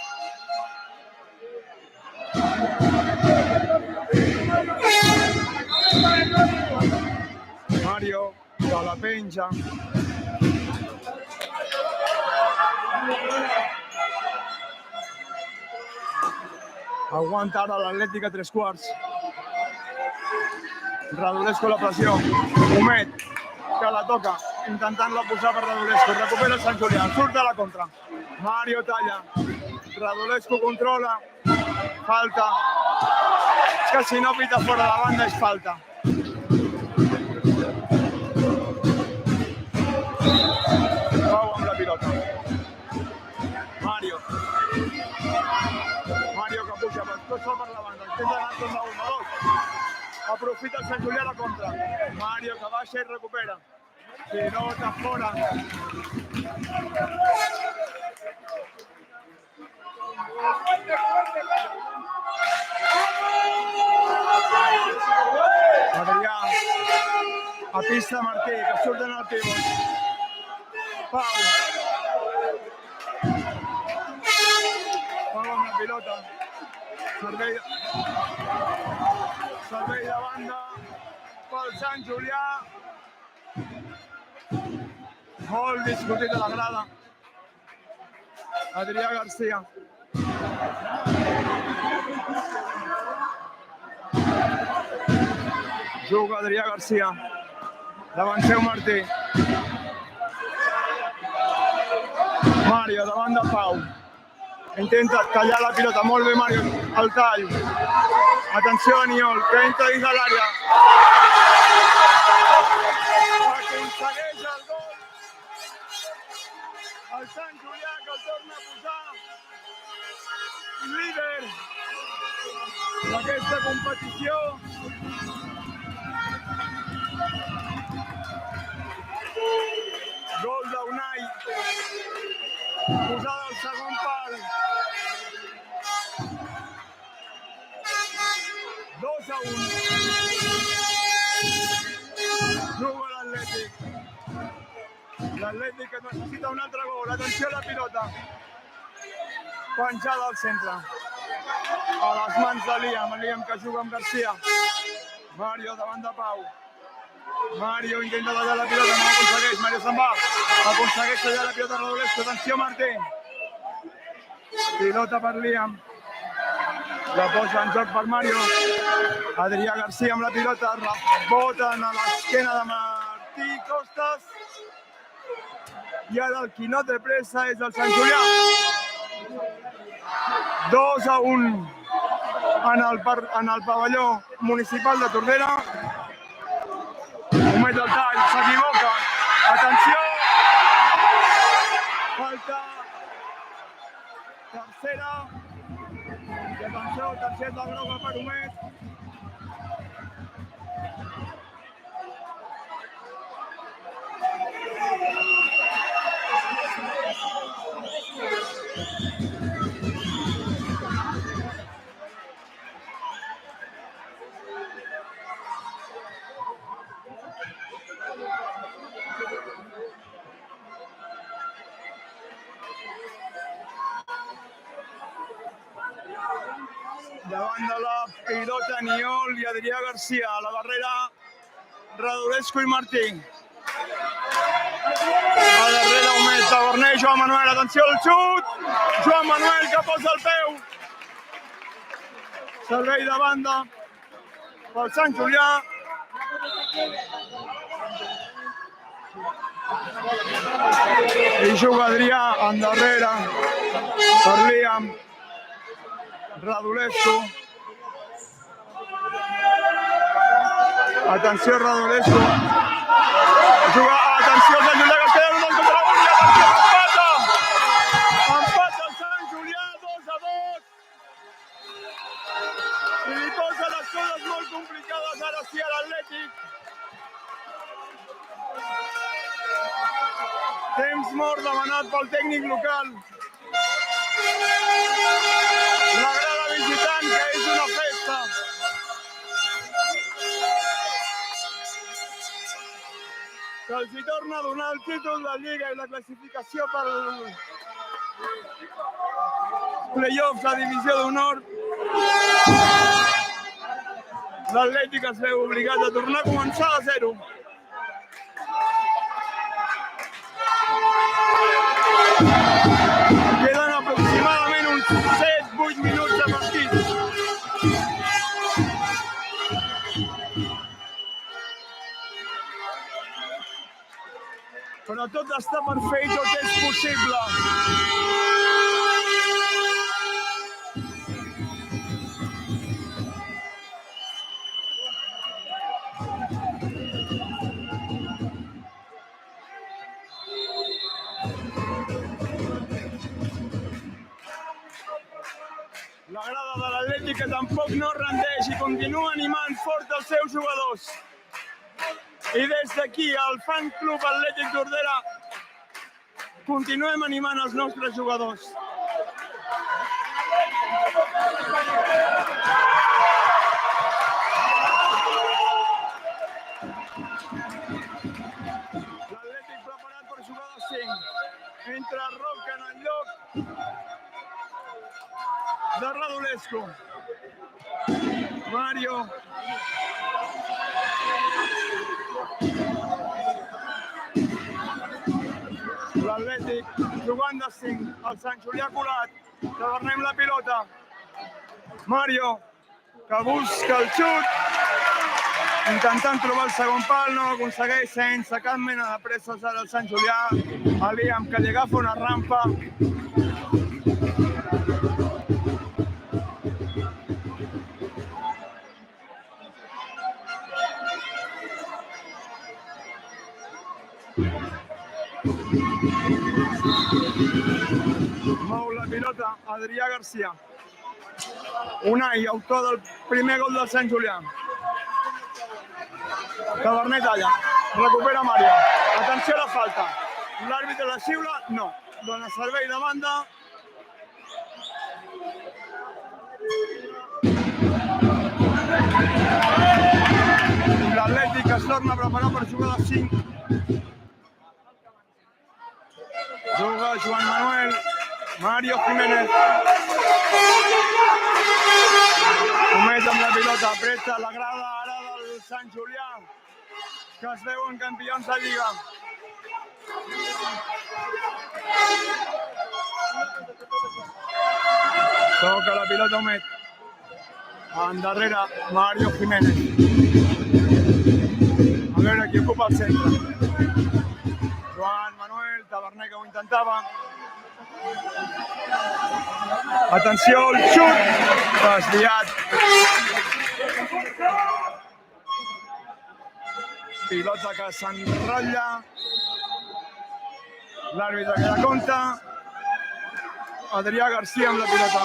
Mario, que la penja. Aguanta ara l'Atlètic a 3/4. Radulescu la pressió. Humet, que la toca, intentant-la posar per Radulescu. Recupera el Sant Julià, surt a la contra. Mario talla. Radulescu controla. Falta. És que si no pita fora la banda és falta. Pau amb la pilota. Mario que puja per tot sol per la banda. Intenta anar tot d'un a dos. Aprofita el Sant Julià la contra. Mario que baixa i recupera. Pilota fora. Adrià. A pista Martí, que surten al pivot. Pau amb la pilota. Servei de banda pel Sant Julià. Molt discutit a la grada. Adrià Garcia. Juga Adrià Garcia. Davant seu Martí. Mario davant de Pau. Intenta tallar la pilota, molt bé Mario, el tall. Atenció a Niol, que entra dins de l'àrea. Aconsegueix el gol. El Sant Julià que el torna a posar líder d'aquesta competició. Gol d'Unai. Posada al segon pal. 2-1. Juga l'Atlètic. L'Atlètic que necessita un altre gol. Atenció a la pilota. Penjada al centre. A les mans de Liam. Liam que juga amb Garcia. Mario davant de Pau. Mario intenta tallar la pilota, no aconsegueix. Mario se'n va. Aconsegueix tallar la pilota a Rodolesco. Atenció Martí. Pilota per Liam. La posa en joc per Mario. Adrià Garcia amb la pilota. Reboten a l'esquena de Martí Costas. I ara el qui no té pressa és el Sant Julià. 2-1 en el pavelló municipal de Tordera. Omet el tall, s'equivoca. Atenció! Falta tercera. I atenció, targeta groga per Omet. Davant de la pilota Niol i Adrià Garcia. A la barrera Radulesco i Martí. A darrere Omet, Taverner, Joan Manuel. Atenció al xut. Joan Manuel que posa el peu. Servei de banda pel Sant Julià. I juga Adrià endarrere per Liam. Radulesco. Atenció Radulesco. Juga, atenció Sant Julià que es queda un contra un i atenció, empata. Empata el Sant Julià 2-2. I li posa les coses molt complicades ara sí a l'Atlètic. Temps mort demanat pel tècnic local. La grada visitant que és una festa. Que els hi torna a donar el títol de Lliga i la classificació per playoffs a Divisió d'Honor. L'Atlètic es veu obligat a tornar a començar a zero. Queden aproximadament uns 7-8 minuts de partit. Però tot està per fer i tot és possible. l'Atlètic, que tampoc no rendeix i continua animant fort els seus jugadors. I des d'aquí, al Fan Club Atlètic Tordera, continuem animant els nostres jugadors. L'Atlètic preparat per jugar de 5. Entra Roca en el lloc de Radulescu. Mario. L'Atlètic jugant de 5. El Sant Julià colat. Taverner amb la pilota. Mario, que busca el xut. Intentant trobar el segon pal, no aconsegueix sense cap mena de presses ara el Sant Julià. Liam, que li agafa una rampa. Mou la pilota Adrià Garcia. Unai, autor del primer gol del Sant Julià. Taverner talla, recupera Mario. Atenció a la falta. L'àrbitre la xiula? No. Dona servei de banda. L'Atlètic es torna a preparar per jugar de 5. Juga Joan Manuel. Mario Jiménez. Comet amb la pilota, presta la grada ara del Sant Julià, que es veuen campions de Lliga. Toca la pilota Humet. Endarrere Mario Jiménez. A veure qui ocupa el centre. Joan Manuel, Taverner, que ho intentava. Atenció, el xut. Desviat. Pilota que s'enrotlla. L'àrbitre que la compta. Adrià Garcia amb la pilota.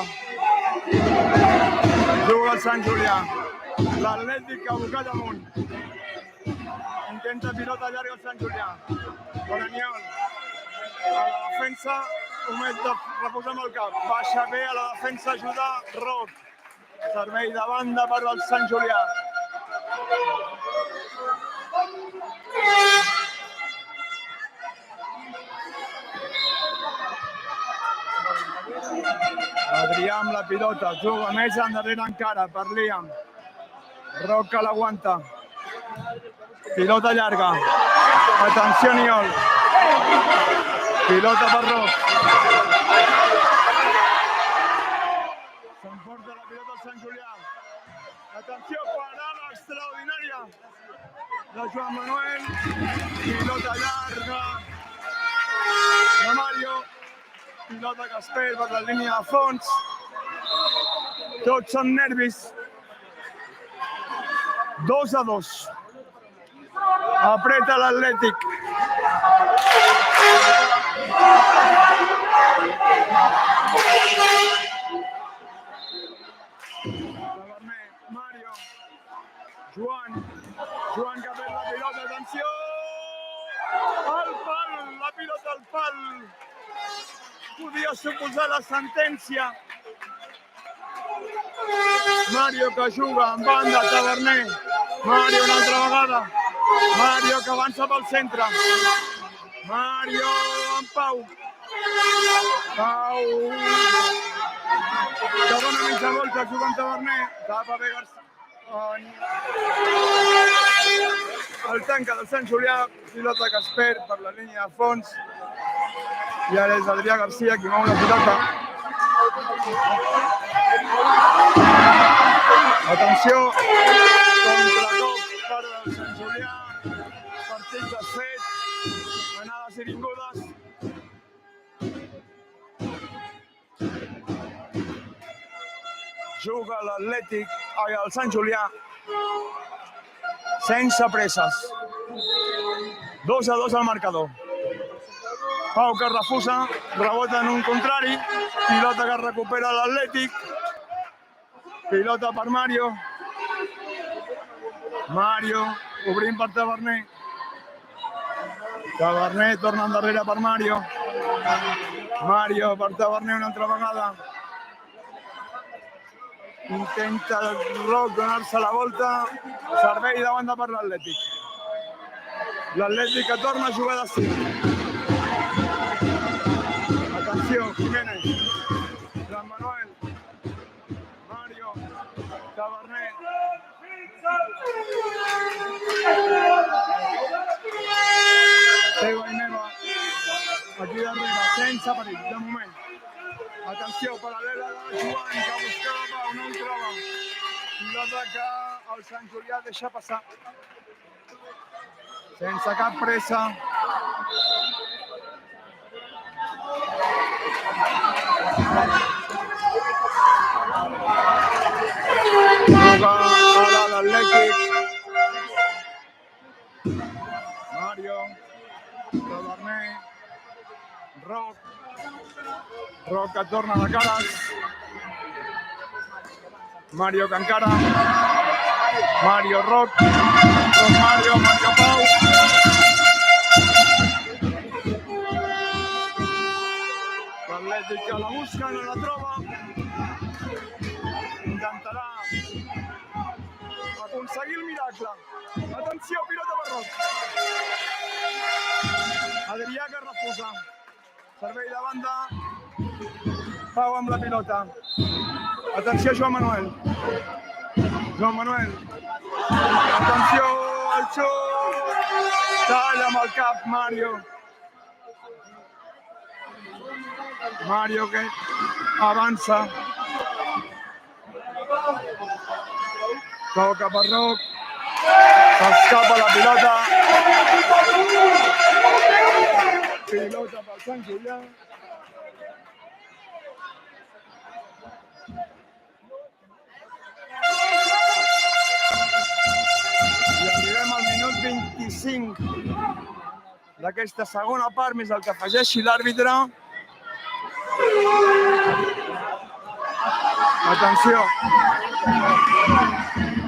Juga el Sant Julià. L'Atlètic abocat amunt. Intenta pilota llarga el Sant Julià. Bonaniol. A la defensa, Humet de reposar amb el cap. Baixa bé a la defensa, ajuda Roc. Servei de banda per al Sant Julià. Adrià amb la pilota, juga més endarrere encara per Liam. Roc que l'aguanta. Pilota llarga. Atenció, Niol. Pilota per Roc. S'emporta la pilota al Sant Julià. Atenció, parada extraordinària de Joan Manuel. Pilota llarga de Mario. Pilota que es perd per la línia de fons. Tots són nervis. 2-2. Apreta l'Atlètic. Taverner, Mario, Joan que perd la pilota, atenció! Al pal, la pilota al pal. Podia suposar la sentència. Mario que juga en banda, Taverner. Mario una altra vegada. Mario que avança pel centre. Mario amb Pau. Pau. Que dona mitja volta, juga en Taverner. Tapa bé Garcia. El tanca del Sant Julià. Pilota que es perd per la línia de fons. I ara és Adrià Garcia qui mou la pilota. Atenció, contracop per al Sant Julià. Partit desfet, anades i vingudes. Juga l'Atlètic, el Sant Julià, sense presses. 2-2 al marcador. Pau que refusa, rebota en un contrari, pilota que recupera l'Atlètic. Pilota per Mario. Mario, obrint per Taverner. Taverner torna endarrere per Mario. Mario per Taverner una altra vegada. Intenta el Roc donar-se la volta. Servei de banda per l'Atlètic. L'Atlètic que torna a jugar de 5. Atenció, Jiménez. Joan Manuel. Mario. Taverner. Teva i Neva. Aquí darrere, sense perill, de moment. Atenció, paral·lela de Joan, que buscava Pau, no el troba. Pilota que el Sant Julià deixa passar. Sense cap pressa. Juga ara l'Atlètic. Mario. Taverner. Roc. Roc que torna de cares. Mario que encara. Mario, Roc. Roc, Mario, Mario Pau. L'Atlètic que la busca, no la troba. Intentarà aconseguir el miracle. Atenció, pilota per Roc. Adrià que refusa. Servei de banda. Pau amb la pilota. Atenció, Joan Manuel. Joan Manuel. Atenció, el xut. Talla amb el cap, Mario. Mario que avança. Toca per Roc. S'escapa la pilota. Pilota pel Sant Julià. I arribem al minut 25 d'aquesta segona part, més el que afegeixi l'àrbitre. Atenció.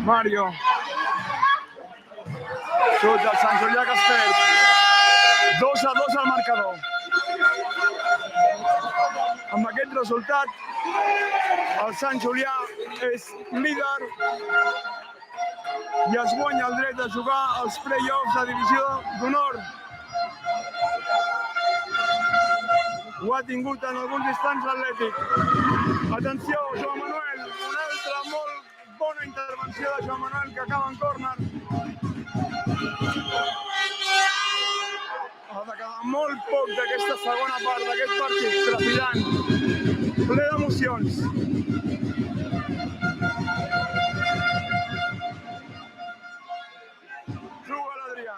Mario. Xut del Sant Julià que es perd. 2-2 al marcador. Amb aquest resultat, el Sant Julià és líder i es guanya el dret de jugar als play-offs de divisió d'honor. Ho ha tingut en alguns instants l'Atlètic. Atenció, Joan Manuel, una altra molt bona intervenció de Joan Manuel que acaba en córner. Ha de quedar molt poc d'aquesta segona part d'aquest partit, trepidant, ple d'emocions. Juga l'Adrià.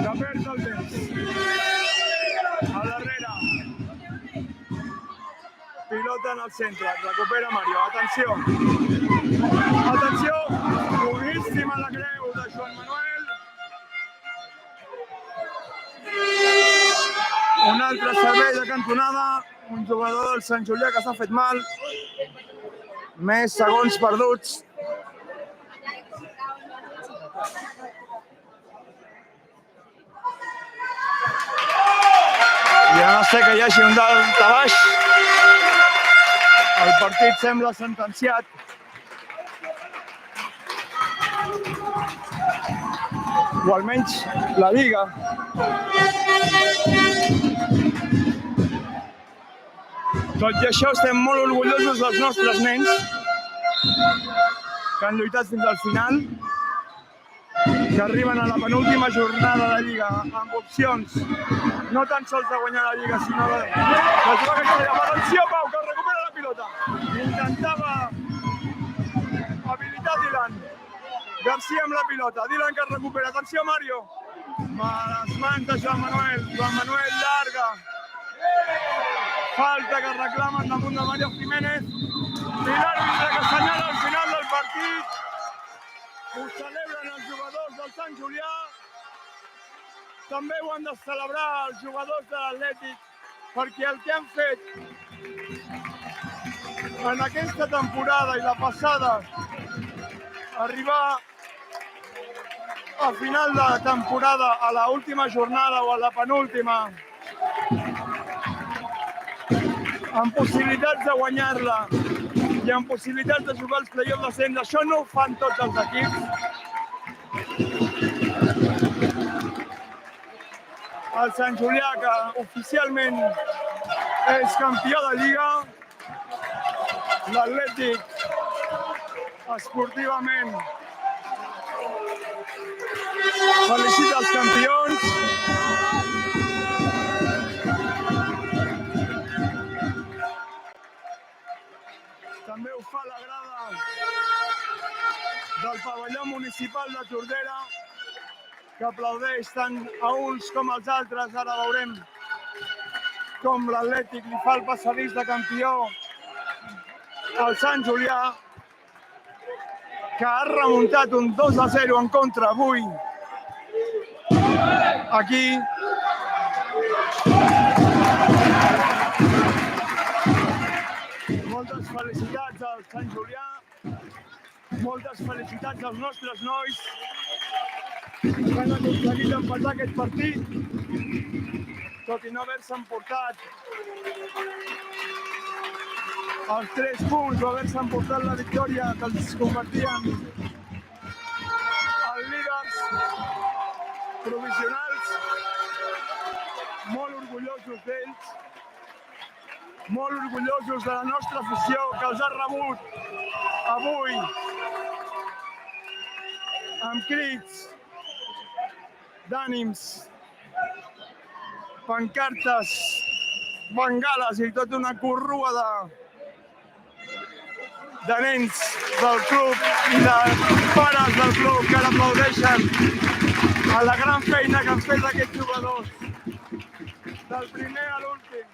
Que perd el temps. A darrere. Pilota en el centre. Recupera Mario. Atenció. Atenció. Boníssima la creu de Joan Manuel. Un altre servei de cantonada. Un jugador del Sant Julià que s'ha fet mal. Més segons perduts. I a no ser que hi hagi un daltabaix, el partit sembla sentenciat. O almenys la Lliga. Tot i això estem molt orgullosos dels nostres nens que han lluitat fins al final, que arriben a la penúltima jornada de Lliga amb opcions no tan sols de guanyar la Lliga, sinó de jugar aquesta Lliga. Atenció, Pau, que recupera la pilota. Intentava habilitar Dylan. García amb la pilota. Dylan que recupera. Atenció, Mario. Es manta Joan Manuel. Joan Manuel llarga. Falta que reclamen damunt de Mario Jiménez. I l'àrbitre que assenyala al final del partit. Ho celebren els jugadors del Sant Julià. També ho han de celebrar els jugadors de l'Atlètic, perquè el que han fet en aquesta temporada i la passada arribar a final de temporada, a la última jornada o a la penúltima, amb possibilitats de guanyar-la i amb possibilitats de jugar als play-offs d'ascens. Això no ho fan tots els equips. El Sant Julià, que oficialment és campió de Lliga, l'Atlètic esportivament felicita els campions. També ho fa la grada del pavelló municipal de Tordera, que aplaudeix tant a uns com als altres. Ara veurem com l'Atlètic li fa el passadís de campió al Sant Julià, que ha remuntat un 2-0 en contra avui aquí. Moltes felicitats al Sant Julià, moltes felicitats als nostres nois que han aconseguit empatar aquest partit, tot i no haver-se emportat els 3 punts o haver-se emportat la victòria que els convertien en líders provisionals. Molt orgullosos d'ells, molt orgullosos de la nostra afició, que els ha rebut avui amb crits d'ànims, pancartes, bengales i tota una corrua de nens del club i de pares del club que l'aplaudeixen a la gran feina que han fet aquests jugadors, del primer a l'últim.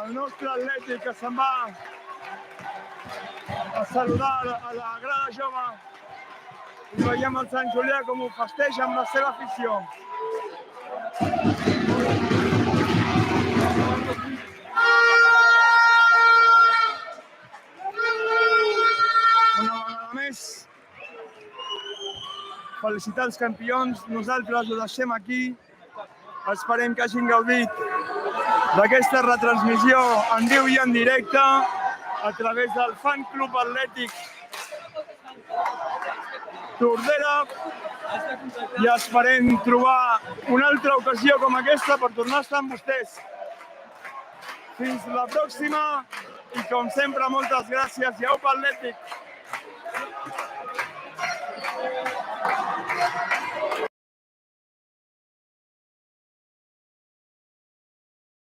El nostre Atlètic, que se'n va a saludar a la grada jove, i veiem el Sant Julià com ho festeja amb la seva afició. Una vegada més, felicitar els campions. Nosaltres ho deixem aquí. Esperem que hagin gaudit d'aquesta retransmissió en viu i en directe a través del Fan Club Atlètic Tordera, i esperem trobar una altra ocasió com aquesta per tornar a estar amb vostès. Fins la pròxima i, com sempre, moltes gràcies i au per Atlètic!